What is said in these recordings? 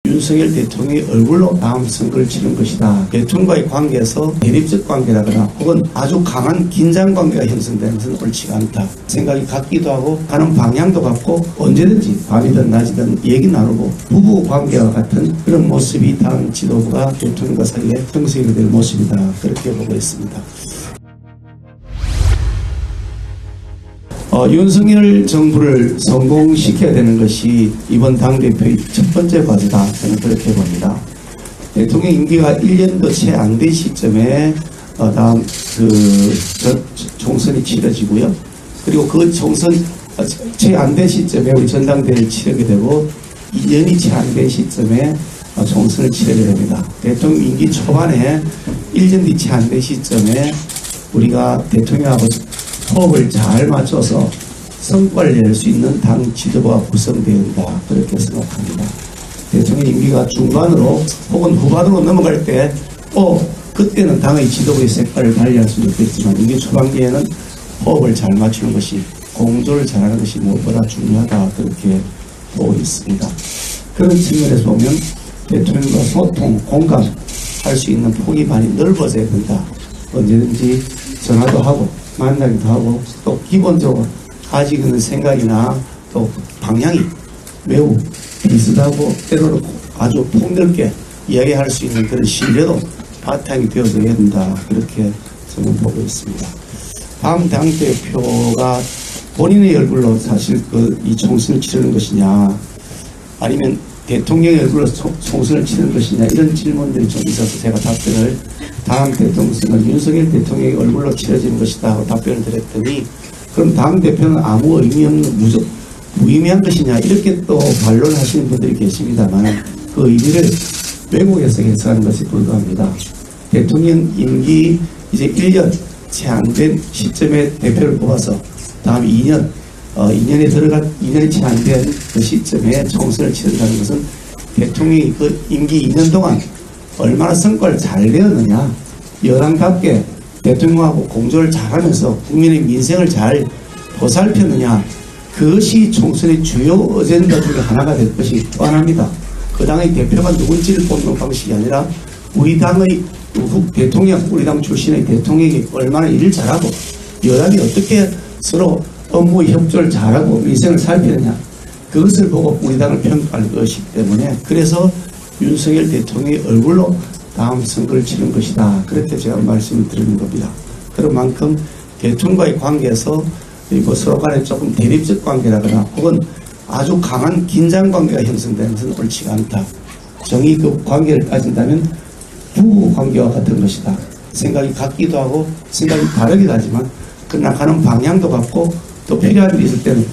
윤석열 대통령의 얼굴로 다음 선거를 치른 것이다. 대통령과의 관계에서 대립적 관계라거나 혹은 아주 강한 긴장 관계가 형성되는 것은 옳지가 않다. 생각이 같기도 하고 가는 방향도 같고 언제든지 밤이든 낮이든 얘기 나누고 부부 관계와 같은 그런 모습이 다음 지도부가 대통령과 사이에 형성이 될 모습이다. 그렇게 보고 있습니다. 윤석열 정부를 성공시켜야 되는 것이 이번 당대표의 첫 번째 과제다. 저는 그렇게 봅니다. 대통령 임기가 1년도 채 안 된 시점에 다음 총선이 치러지고요. 그리고 그 총선 채 안 된 시점에 우리 전당대회를 치르게 되고 2년이 채 안 된 시점에 총선을 치르게 됩니다. 대통령 임기 초반에 1년 뒤 채 안 된 시점에 우리가 대통령하고 호흡을 잘 맞춰서 성과를 낼 수 있는 당 지도부가 구성되어야 한다. 그렇게 생각합니다. 대통령 임기가 중반으로 혹은 후반으로 넘어갈 때 그때는 당의 지도부의 색깔을 발휘할 수도 있겠지만 임기 초반기에는 호흡을 잘 맞추는 것이 공조를 잘하는 것이 무엇보다 중요하다. 그렇게 보고 있습니다. 그런 측면에서 보면 대통령과 소통, 공감할 수 있는 폭이 많이 넓어져야 된다. 언제든지 전화도 하고 만나기도 하고 또 기본적으로 가지고 있는 생각이나 또 방향이 매우 비슷하고 때로는 아주 폭넓게 이야기할 수 있는 그런 신뢰도 바탕이 되어져야 된다. 그렇게 저는 보고 있습니다. 다음 당대표가 본인의 얼굴로 사실 이 총선을 치르는 것이냐 아니면 대통령의 얼굴로 총선을 치르는 것이냐 이런 질문들이 좀 있어서 제가 답변을 다음 대통령 선거는 윤석열 대통령의 얼굴로 치러지는 것이다 하고 답변을 드렸더니 그럼 다음 대표는 아무 의미 없는 무의미한 것이냐 이렇게 또 반론하시는 분들이 계십니다만 그 의미를 외국에서 해석하는 것에 불과합니다. 대통령 임기 이제 1년 채 안 된 시점에 대표를 뽑아서 다음 2년이 채 안 된 그 시점에 총선을 치른다는 것은 대통령이 그 임기 2년 동안 얼마나 성과를 잘 내었느냐 여당답게 대통령하고 공조를 잘하면서 국민의 민생을 잘 보살폈느냐 그것이 총선의 주요 어젠다 중에 하나가 될 것이 뻔합니다. 그 당의 대표가 누군지를 뽑는 방식이 아니라 우리 당의 대통령, 우리 당 출신의 대통령이 얼마나 일을 잘하고 여당이 어떻게 서로 업무 협조를 잘하고 민생을 살피느냐 그것을 보고 우리 당을 평가할 것이기 때문에 그래서 윤석열 대통령의 얼굴로 다음 선거를 치른 것이다. 그렇게 제가 말씀을 드리는 겁니다. 그런 만큼 대통령과의 관계에서 서로 간에 조금 대립적 관계라거나 혹은 아주 강한 긴장 관계가 형성되는 것은 옳지가 않다. 정의 그 관계를 따진다면 부부 관계와 같은 것이다. 생각이 같기도 하고 생각이 다르기도 하지만 그러나 가는 방향도 같고 또 필요한 일이 있을 때는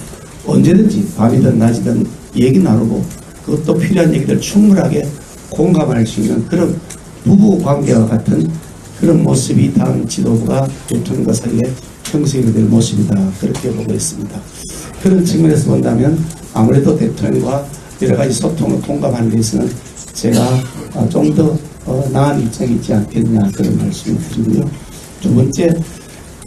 언제든지 밤이든 낮이든 얘기 나누고 그것도 필요한 얘기들 충분하게 공감할 수 있는 그런 부부 관계와 같은 그런 모습이 다음 지도부가 대통령과 사이에 형성이 될 모습이다. 그렇게 보고 있습니다. 그런 측면에서 본다면 아무래도 대통령과 여러 가지 소통을 공감하는 데 있어서는 제가 좀 더 나은 입장이 있지 않겠냐 그런 말씀을 드리고요. 두 번째,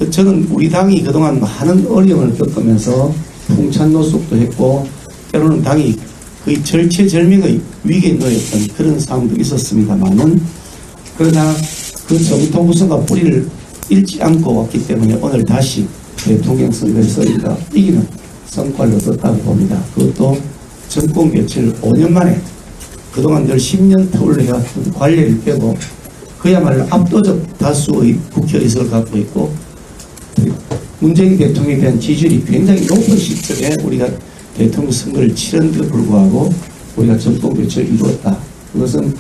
저는 우리 당이 그동안 많은 어려움을 겪으면서 풍찬노숙도 했고 때로는 당이 거의 절체절명의 위기에 놓였던 그런 상황도 있었습니다만은 그러나 그 정통구성과 뿌리를 잃지 않고 왔기 때문에 오늘 다시 대통령 선거에서 우리가 이기는 성과를 얻었다고 봅니다. 그것도 정권 교체를 5년 만에 그동안 늘 10년 터울로 해왔던 관례를 빼고 그야말로 압도적 다수의 국회의석을 갖고 있고 문재인 대통령에 대한 지지율이 굉장히 높은 시점에 우리가 대통령 선거를 치른데도 불구하고 우리가 정권 교체를 이루었다. 그것은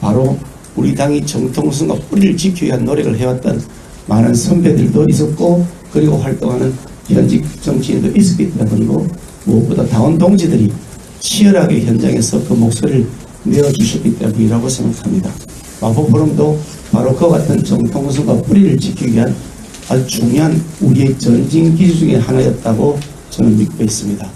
바로 우리 당이 정통성과 뿌리를 지키기 위한 노력을 해왔던 많은 선배들도 있었고 그리고 활동하는 현직 정치인도 있었기 때문이고 무엇보다 당원 동지들이 치열하게 현장에서 그 목소리를 내어주셨기 때문이라고 생각합니다. 마포포럼도 바로 그와 같은 정통성과 뿌리를 지키기 위한 아주 중요한 우리의 전진 기술 중에 하나였다고 저는 믿고 있습니다.